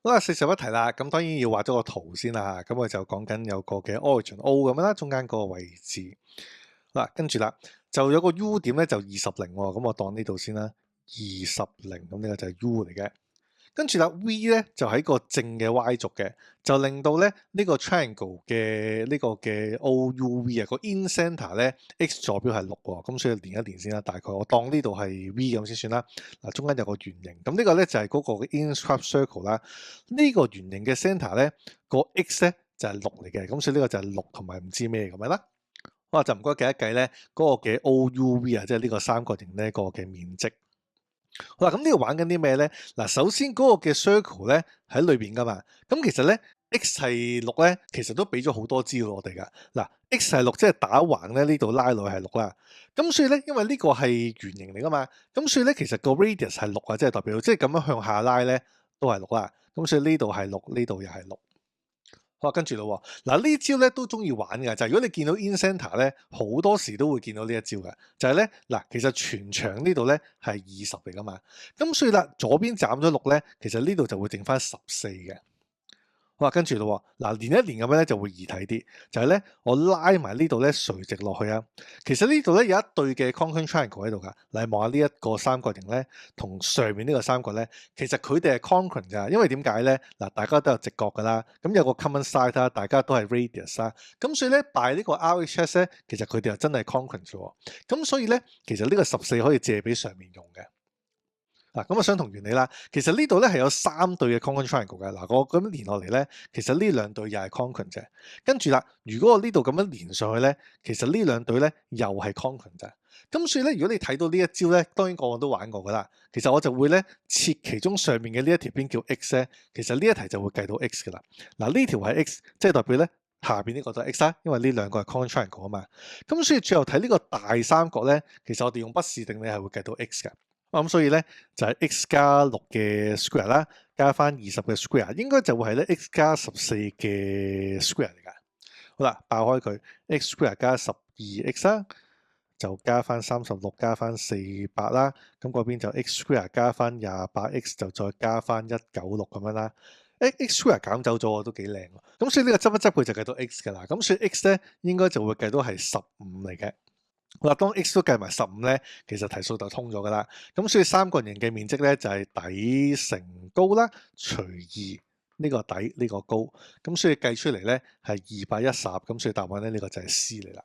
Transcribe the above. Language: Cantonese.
好啦，41題啦，咁當然要畫咗個圖先啦，咁我就講緊有個嘅 origin O 咁樣啦，中間嗰個位置。嗱，跟住啦，就有個 U 點咧就20零喎，咁我當呢度先啦，20零，咁呢個就係 U 嚟嘅。跟住啦 ，V 咧就喺個正嘅 Y 軸嘅，就令到咧呢個 triangle 嘅呢個嘅 OUV 啊個 in centre 咧 X 坐標係6喎，咁所以連一連先啦，大概我當呢度係 V 咁先算啦。嗱，中間有個圓形，咁呢個咧就係嗰個 inscribed circle 啦。呢個圓形嘅 centre 咧個 X 咧就係6嚟嘅，咁所以呢個就係6同埋唔知咩咁樣啦。好啊，就唔該計一計咧嗰個嘅 OUV 啊，即係呢個三角形呢個嘅面積。好啦，咁呢度玩緊啲咩咧？嗱，首先嗰個嘅 circle 咧喺裏邊噶嘛，咁其實咧 x 係6咧，其實都俾咗好多資料我哋噶。嗱，x 係6，即係打橫咧呢度拉落去係6啦。咁所以咧，因為呢個係圓形嚟噶嘛，咁所以咧其實個 radius 係6啊，即係代表即係咁樣向下拉咧都係6啦。咁所以呢度係6，呢度又係6。好，跟住咯喎，嗱呢招咧都中意玩嘅，就係如果你見到 in centre 咧，好多時都會見到呢一招嘅，就係咧嗱，其實全場呢度咧係20嚟噶嘛，咁所以啦，左邊斬咗6咧，其實呢度就會剩翻14嘅。好啦，跟住咯喎，嗱連一連咁樣咧就會易睇啲，就係咧我拉埋呢度咧垂直落去啊。其實呢度咧有一對嘅 congruent triangle 喺度㗎，你望下呢一個三角形咧，同上面呢個三角咧，其實佢哋係 congruent 㗎，因為點解咧？嗱，大家都有直角㗎啦，咁有個 common side 啦，大家都係 radius 啦，咁所以咧 by 呢個 RHS 咧，其實佢哋又真係 congruent 喎。咁所以咧，其實呢個14可以借俾上面用嘅。嗱，咁啊相同原理啦，其實呢度咧係有3對嘅 congruent triangle 嘅。嗱，我咁樣連落嚟咧，其實呢兩對又係 congruent 啫。跟住啦，如果我呢度咁樣連上去咧，其實呢兩對咧又係 congruent 啫。咁所以咧，如果你睇到呢一招咧，當然個個都玩過噶啦。其實我就會咧切其中上面嘅呢一條邊叫 x 咧，其實呢一題就會計到 x 噶啦。嗱，呢條係 x，即係代表咧下邊呢個都係 x 啦，因為呢兩個係 congruent triangle 啊嘛。咁所以最後睇呢個大三角咧，其實我哋用不試定理係會計到 x 嘅。咁所以咧就係 x 加6嘅 square 啦，加翻20嘅 square，應該就會係咧 x 加14嘅 square 嚟㗎。好啦，爆開佢 x square 加12x 啦，就加翻36加翻400啦，咁嗰邊就 x square 加翻28x 就再加翻196咁樣啦。x square 減走咗都幾靚喎，咁所以呢個執一執佢就計到 x 㗎啦。咁所以 x 咧應該就會計到係15嚟嘅。好啦，當 x 都計埋15咧，其實題數就通咗噶啦。咁所以三角形嘅面積咧就係底乘高啦，除以呢個底呢個高。咁所以計出嚟咧係210，咁所以答案咧呢個就係 C 嚟啦。